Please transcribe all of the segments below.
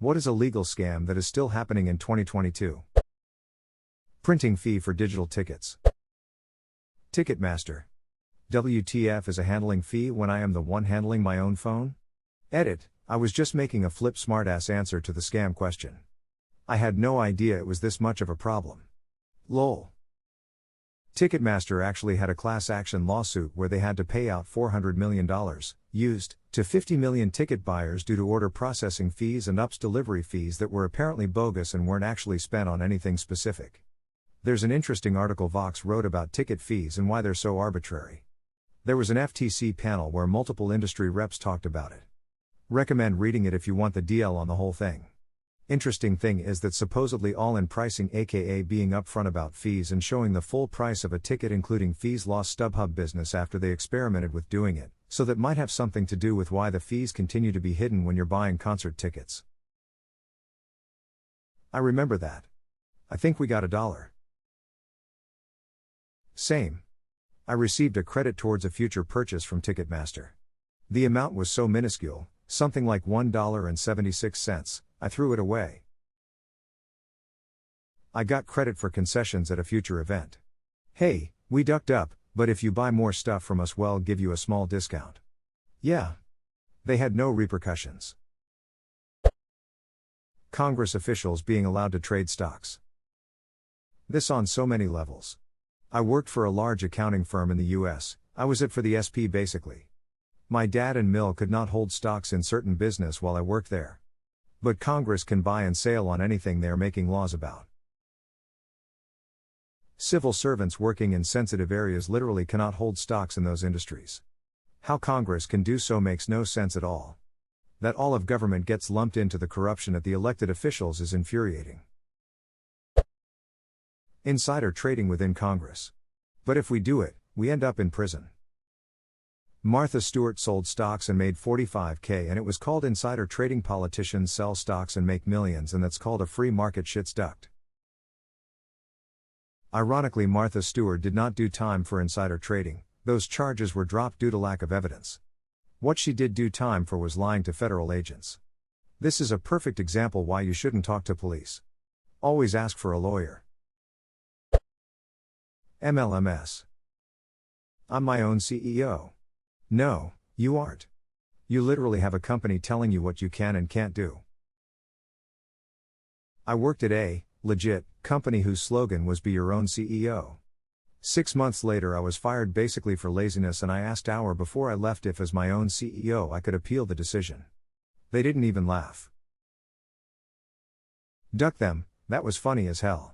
What is a legal scam that is still happening in 2022? Printing fee for digital tickets. Ticketmaster. WTF is a handling fee when I am the one handling my own phone? Edit, I was just making a flip smartass answer to the scam question. I had no idea it was this much of a problem. Lol. Ticketmaster actually had a class action lawsuit where they had to pay out $400 million, used, to 50 million ticket buyers due to order processing fees and UPS delivery fees that were apparently bogus and weren't actually spent on anything specific. There's an interesting article Vox wrote about ticket fees and why they're so arbitrary. There was an FTC panel where multiple industry reps talked about it. Recommend reading it if you want the DL on the whole thing. Interesting thing is that supposedly all-in pricing, aka being upfront about fees and showing the full price of a ticket including fees, lost StubHub business after they experimented with doing it, so that might have something to do with why the fees continue to be hidden when you're buying concert tickets. I remember that. I think we got $1. Same. I received a credit towards a future purchase from Ticketmaster. The amount was so minuscule, something like $1.76, I threw it away. I got credit for concessions at a future event. Hey, we ducked up, but if you buy more stuff from us, we'll give you a small discount. Yeah. They had no repercussions. Congress officials being allowed to trade stocks. This on so many levels. I worked for a large accounting firm in the US, I was it for the SP basically. My dad and Mill could not hold stocks in certain business while I worked there. But Congress can buy and sell on anything they are making laws about. Civil servants working in sensitive areas literally cannot hold stocks in those industries. How Congress can do so makes no sense at all. That all of government gets lumped into the corruption at the elected officials is infuriating. Insider trading within Congress. But if we do it, we end up in prison. Martha Stewart sold stocks and made $45K and it was called insider trading. Politicians sell stocks and make millions and that's called a free market. Shit's ducked. Ironically, Martha Stewart did not do time for insider trading, those charges were dropped due to lack of evidence. What she did do time for was lying to federal agents. This is a perfect example why you shouldn't talk to police. Always ask for a lawyer. MLMS. I'm my own CEO. No, you aren't. You literally have a company telling you what you can and can't do. I worked at a legit company whose slogan was "Be your own CEO." 6 months later I was fired basically for laziness, and I asked hour before I left if as my own CEO I could appeal the decision. They didn't even laugh. Duck them, that was funny as hell.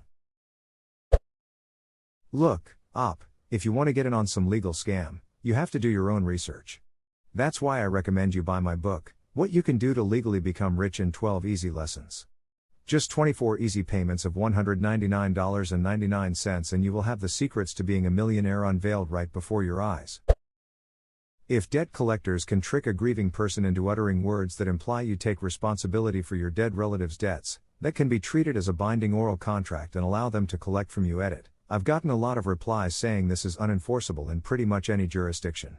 Look, if you want to get in on some legal scam, you have to do your own research. That's why I recommend you buy my book, What You Can Do to Legally Become Rich in 12 Easy Lessons. Just 24 easy payments of $199.99 and you will have the secrets to being a millionaire unveiled right before your eyes. If debt collectors can trick a grieving person into uttering words that imply you take responsibility for your dead relative's debts, that can be treated as a binding oral contract and allow them to collect from you. Edit. I've gotten a lot of replies saying this is unenforceable in pretty much any jurisdiction.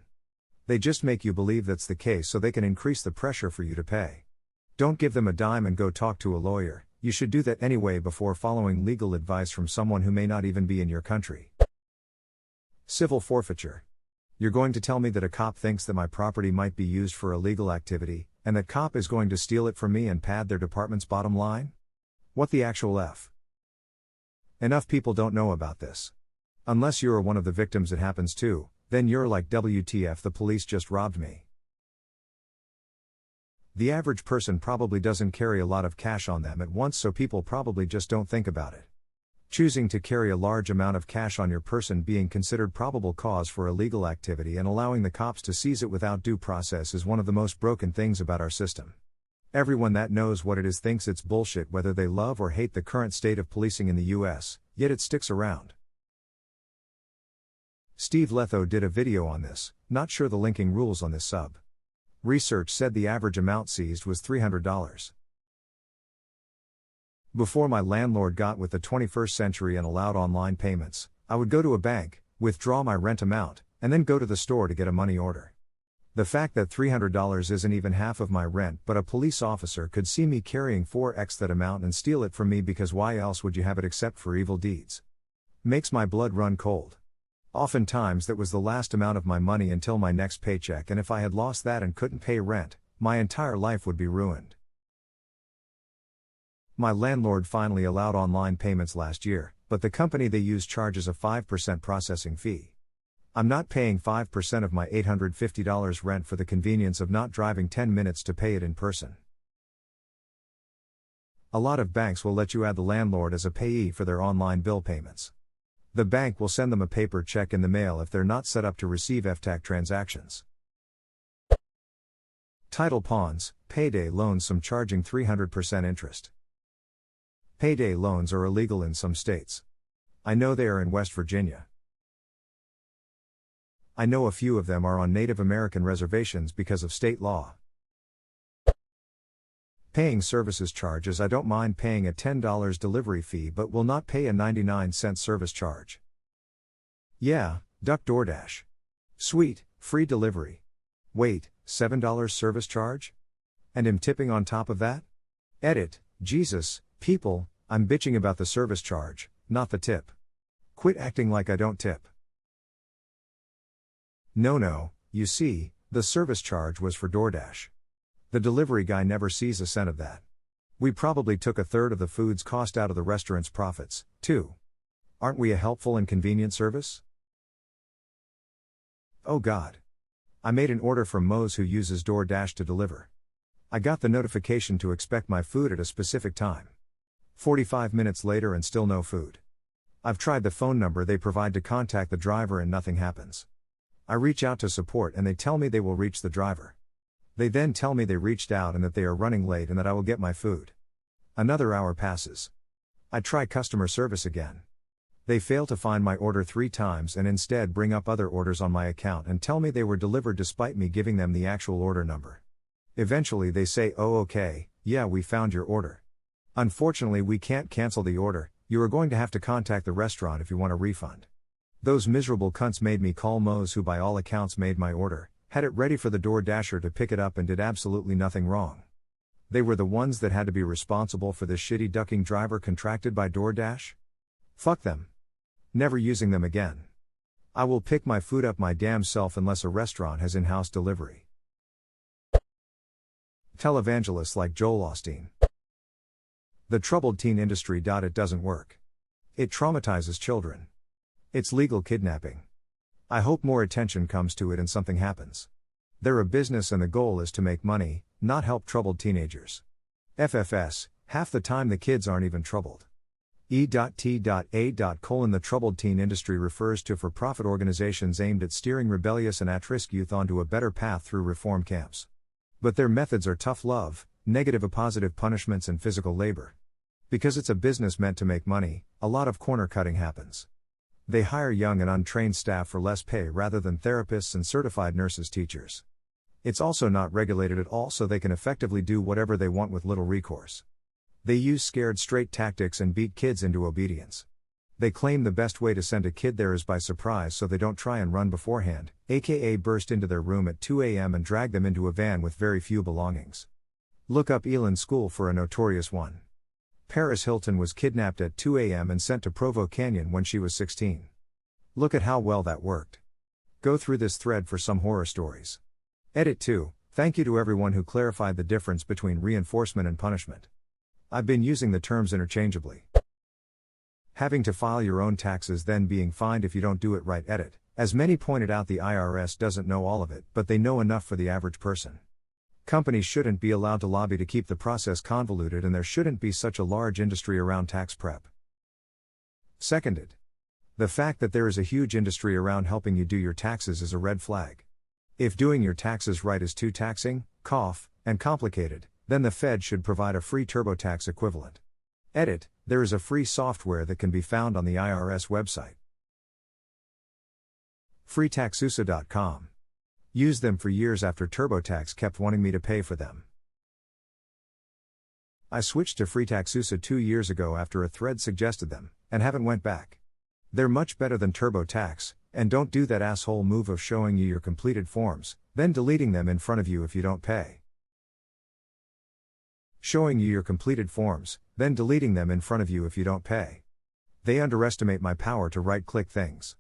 They just make you believe that's the case so they can increase the pressure for you to pay. Don't give them a dime and go talk to a lawyer. You should do that anyway before following legal advice from someone who may not even be in your country. Civil forfeiture. You're going to tell me that a cop thinks that my property might be used for illegal activity, and that cop is going to steal it from me and pad their department's bottom line? What the actual F? Enough people don't know about this. Unless you're one of the victims it happens to, then you're like, WTF, the police just robbed me. The average person probably doesn't carry a lot of cash on them at once, so people probably just don't think about it. Choosing to carry a large amount of cash on your person being considered probable cause for illegal activity and allowing the cops to seize it without due process is one of the most broken things about our system. Everyone that knows what it is thinks it's bullshit whether they love or hate the current state of policing in the US, yet it sticks around. Steve Letho did a video on this, not sure the linking rules on this sub. Research said the average amount seized was $300. Before my landlord got with the 21st century and allowed online payments, I would go to a bank, withdraw my rent amount, and then go to the store to get a money order. The fact that $300 isn't even half of my rent, but a police officer could see me carrying 4x that amount and steal it from me because why else would you have it except for evil deeds? Makes my blood run cold. Oftentimes that was the last amount of my money until my next paycheck, and if I had lost that and couldn't pay rent, my entire life would be ruined. My landlord finally allowed online payments last year, but the company they use charges a 5% processing fee. I'm not paying 5% of my $850 rent for the convenience of not driving 10 minutes to pay it in person. A lot of banks will let you add the landlord as a payee for their online bill payments. The bank will send them a paper check in the mail if they're not set up to receive FTAC transactions. Title pawns, payday loans, some charging 300% interest. Payday loans are illegal in some states. I know they are in West Virginia. I know a few of them are on Native American reservations because of state law. Paying services charges, I don't mind paying a $10 delivery fee but will not pay a 99-cent service charge. Yeah, duck DoorDash. Sweet, free delivery. Wait, $7 service charge? And am tipping on top of that? Edit, Jesus, people, I'm bitching about the service charge, not the tip. Quit acting like I don't tip. No, you see, the service charge was for DoorDash. The delivery guy never sees a cent of that. We probably took a third of the food's cost out of the restaurant's profits, too. Aren't we a helpful and convenient service? Oh God. I made an order from Moe's who uses DoorDash to deliver. I got the notification to expect my food at a specific time. 45 minutes later and still no food. I've tried the phone number they provide to contact the driver and nothing happens. I reach out to support and they tell me they will reach the driver. They then tell me they reached out and that they are running late and that I will get my food. Another hour passes. I try customer service again. They fail to find my order 3 times and instead bring up other orders on my account and tell me they were delivered despite me giving them the actual order number. Eventually they say, "Oh okay, yeah, we found your order. Unfortunately we can't cancel the order, you are going to have to contact the restaurant if you want a refund." Those miserable cunts made me call Moe's, who by all accounts made my order, had it ready for the DoorDasher to pick it up and did absolutely nothing wrong. They were the ones that had to be responsible for this shitty ducking driver contracted by DoorDash? Fuck them. Never using them again. I will pick my food up my damn self unless a restaurant has in-house delivery. Televangelists like Joel Osteen. The troubled teen industry. It doesn't work. It traumatizes children. It's legal kidnapping. I hope more attention comes to it and something happens. They're a business and the goal is to make money, not help troubled teenagers. FFS, half the time the kids aren't even troubled. E.T.A. The troubled teen industry refers to for-profit organizations aimed at steering rebellious and at-risk youth onto a better path through reform camps. But their methods are tough love, negative positive punishments and physical labor. Because it's a business meant to make money, a lot of corner cutting happens. They hire young and untrained staff for less pay rather than therapists and certified nurses teachers. It's also not regulated at all, so they can effectively do whatever they want with little recourse. They use scared straight tactics and beat kids into obedience. They claim the best way to send a kid there is by surprise so they don't try and run beforehand, aka burst into their room at 2 a.m. and drag them into a van with very few belongings. Look up Elon School for a notorious one. Paris Hilton was kidnapped at 2 a.m. and sent to Provo Canyon when she was 16. Look at how well that worked. Go through this thread for some horror stories. Edit 2. Thank you to everyone who clarified the difference between reinforcement and punishment. I've been using the terms interchangeably. Having to file your own taxes, then being fined if you don't do it right. Edit. As many pointed out, the IRS doesn't know all of it, but they know enough for the average person. Companies shouldn't be allowed to lobby to keep the process convoluted, and there shouldn't be such a large industry around tax prep. Seconded. The fact that there is a huge industry around helping you do your taxes is a red flag. If doing your taxes right is too taxing, and complicated, then the Fed should provide a free TurboTax equivalent. Edit. There is a free software that can be found on the IRS website. freetaxusa.com. Used them for years after TurboTax kept wanting me to pay for them. I switched to FreeTaxUSA 2 years ago after a thread suggested them, and haven't went back. They're much better than TurboTax, And don't do that asshole move of showing you your completed forms, then deleting them in front of you if you don't pay. Showing you your completed forms, then deleting them in front of you if you don't pay. They underestimate my power to right-click things.